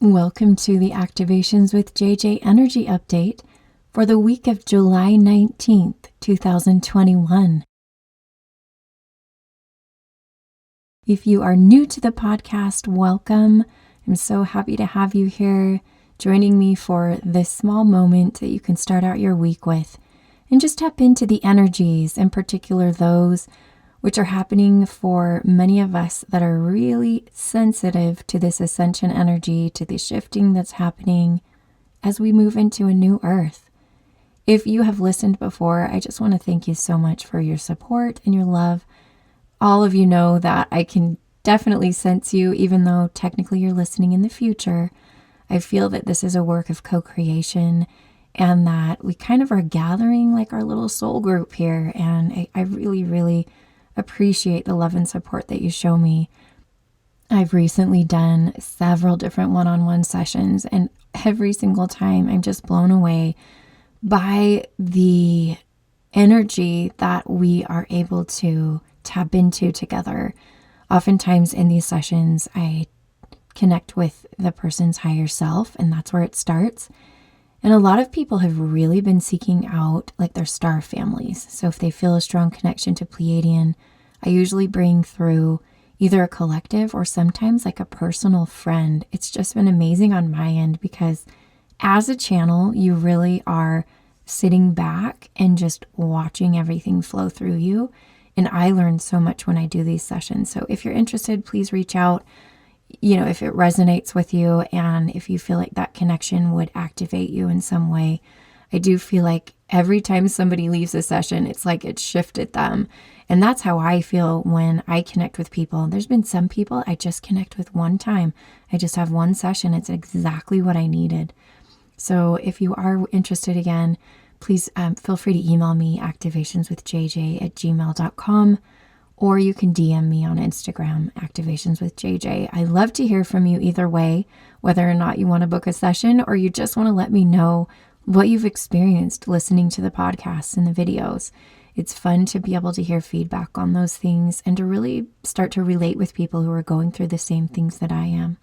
Welcome to the Activations with JJ Energy Update for the week of July 19th, 2021. If you are new to the podcast, welcome. I'm so happy to have you here joining me for this small moment that you can start out your week with and just tap into the energies, in particular those which are happening for many of us that are really sensitive to this ascension energy, to the shifting that's happening as we move into a new earth. If you have listened before, I just want to thank you so much for your support and your love. All of you know that I can definitely sense you, even though technically you're listening in the future. I feel that this is a work of co-creation and that we kind of are gathering like our little soul group here. And I really appreciate the love and support that you show me. I've recently done several different one-on-one sessions, and every single time I'm just blown away by the energy that we are able to tap into together. Oftentimes in these sessions, I connect with the person's higher self, and that's where it starts. And a lot of people have really been seeking out like their star families. So if they feel a strong connection to Pleiadian, I usually bring through either a collective or sometimes like a personal friend. It's just been amazing on my end because as a channel, you really are sitting back and just watching everything flow through you. And I learn so much when I do these sessions. So if you're interested, please reach out. If it resonates with you and if you feel like that connection would activate you in some way. I do feel like every time somebody leaves a session, it's like it shifted them. And that's how I feel when I connect with people. There's been some people I just connect with one time. I just have one session. It's exactly what I needed. So if you are interested again, please feel free to email me activationswithjj@gmail.com. Or you can DM me on Instagram, activationswithjj. I love to hear from you either way, whether or not you want to book a session or you just want to let me know what you've experienced listening to the podcasts and the videos. It's fun to be able to hear feedback on those things and to really start to relate with people who are going through the same things that I am.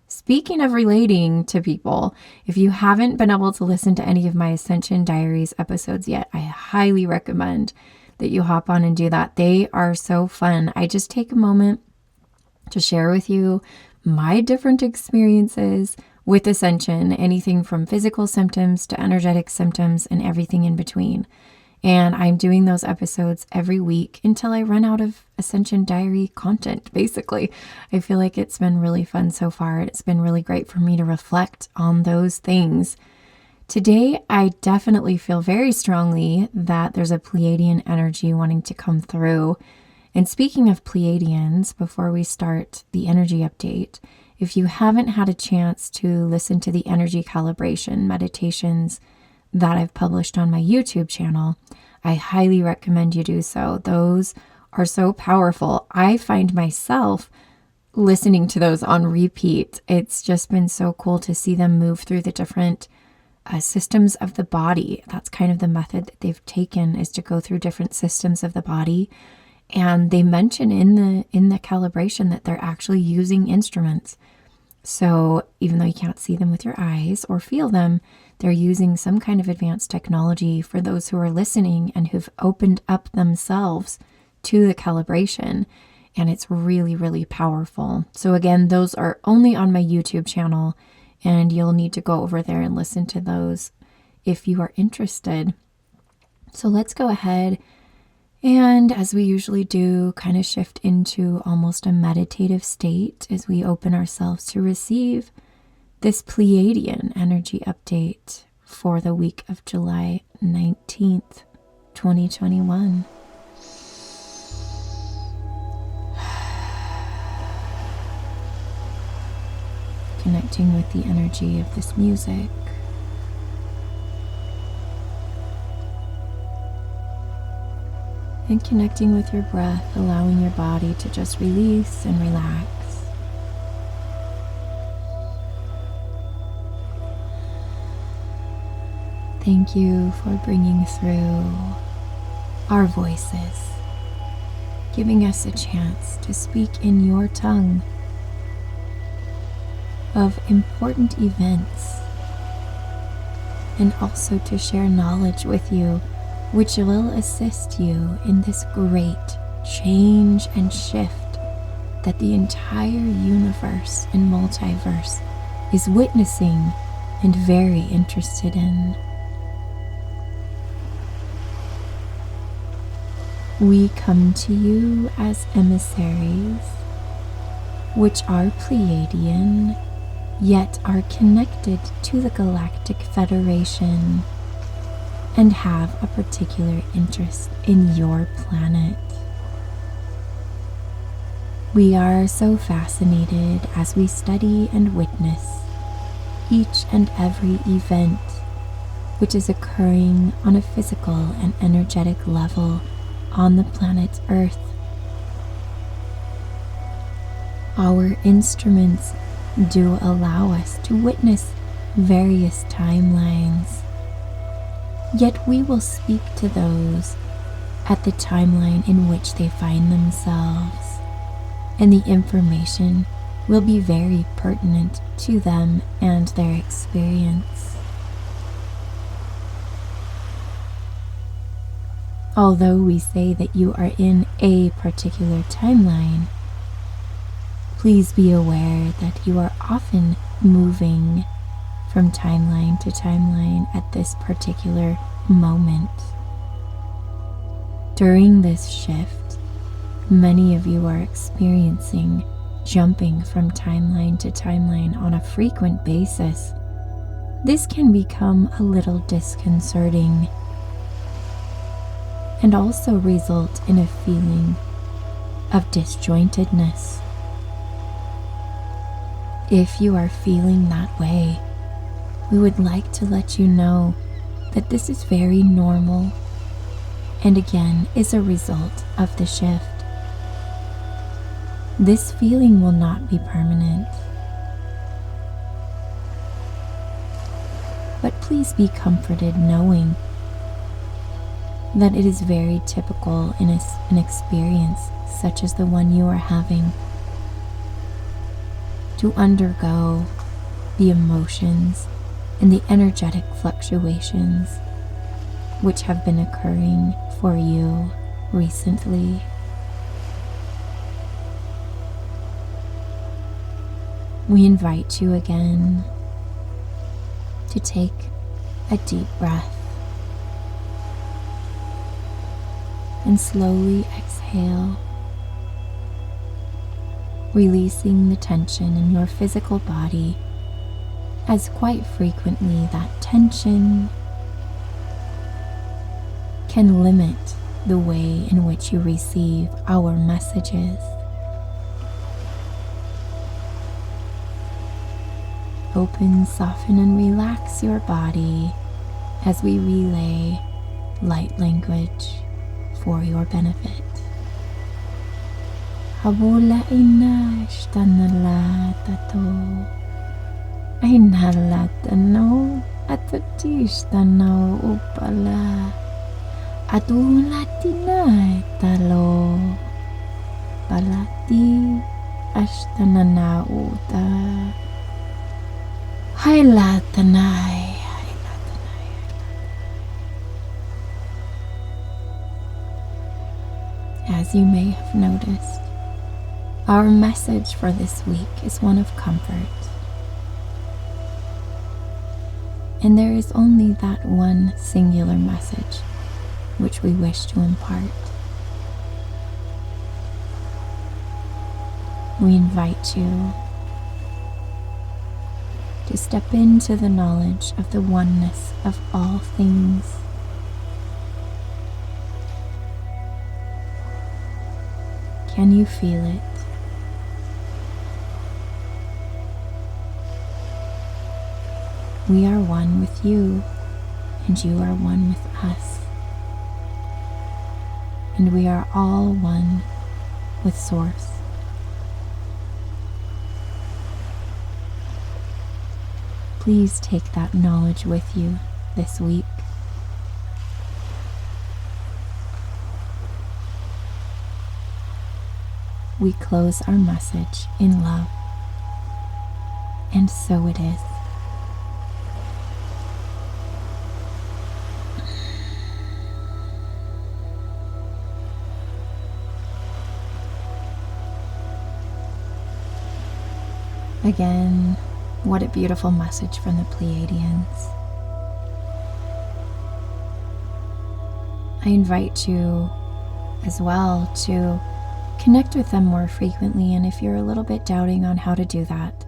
Speaking of relating to people, if you haven't been able to listen to any of my Ascension Diaries episodes yet, I highly recommend that you hop on and do that. They are so fun. I just take a moment to share with you my different experiences with Ascension, anything from physical symptoms to energetic symptoms and everything in between. And I'm doing those episodes every week until I run out of Ascension Diary content, basically. I feel like it's been really fun so far. It's been really great for me to reflect on those things. Today, I definitely feel very strongly that there's a Pleiadian energy wanting to come through. And speaking of Pleiadians, before we start the energy update, if you haven't had a chance to listen to the energy calibration meditations that I've published on my YouTube channel, I highly recommend you do so. Those are so powerful. I find myself listening to those on repeat. It's just been so cool to see them move through the different systems of the body. That's kind of the method that they've taken, is to go through different systems of the body. And they mention in the calibration that they're actually using instruments. So even though you can't see them with your eyes or feel them, they're using some kind of advanced technology for those who are listening and who've opened up themselves to the calibration. And it's really powerful. So again, those are only on my YouTube channel, and you'll need to go over there and listen to those if you are interested. So let's go ahead and, as we usually do, kind of shift into almost a meditative state as we open ourselves to receive this Pleiadian energy update for the week of July 19th, 2021. Connecting with the energy of this music. And connecting with your breath, allowing your body to just release and relax. Thank you for bringing through our voices, giving us a chance to speak in your tongue. of important events, and also to share knowledge with you which will assist you in this great change and shift that the entire universe and multiverse is witnessing and very interested in. We come to you as emissaries, which are Pleiadian, yet are connected to the Galactic Federation and have a particular interest in your planet. We are so fascinated as we study and witness each and every event which is occurring on a physical and energetic level on the planet Earth. Our instruments do allow us to witness various timelines, yet we will speak to those at the timeline in which they find themselves, and the information will be very pertinent to them and their experience. Although we say that you are in a particular timeline, please be aware that you are often moving from timeline to timeline at this particular moment. During this shift, many of you are experiencing jumping from timeline to timeline on a frequent basis. This can become a little disconcerting and also result in a feeling of disjointedness. If you are feeling that way, we would like to let you know that this is very normal and again is a result of the shift. This feeling will not be permanent, but please be comforted knowing that it is very typical in an experience such as the one you are having to undergo the emotions and the energetic fluctuations which have been occurring for you recently. We invite you again to take a deep breath and slowly exhale, releasing the tension in your physical body, as quite frequently that tension can limit the way in which you receive our messages. Open, soften, and relax your body as we relay light language for your benefit. Habula ina ishtanala tato. Ainala tano atutishtano upala. Adulatina talo. Balati ashtanana uta. Hailatanai. As you may have noticed, our message for this week is one of comfort. And there is only that one singular message which we wish to impart. We invite you to step into the knowledge of the oneness of all things. Can you feel it? We are one with you, and you are one with us. And we are all one with Source. Please take that knowledge with you this week. We close our message in love And so it is. Again, what a beautiful message from the Pleiadians. I invite you as well to connect with them more frequently, and if you're a little bit doubting on how to do that,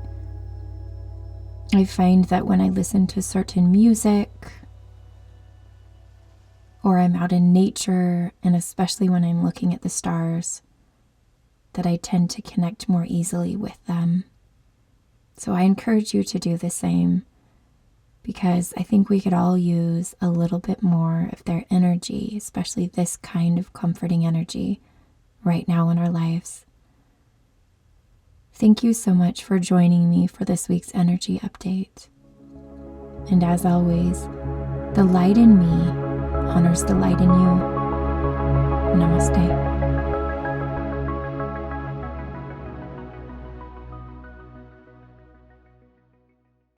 I find that when I listen to certain music, or I'm out in nature, and especially when I'm looking at the stars, that I tend to connect more easily with them. So I encourage you to do the same, because I think we could all use a little bit more of their energy, especially this kind of comforting energy right now in our lives. Thank you so much for joining me for this week's energy update. And as always, the light in me honors the light in you. Namaste.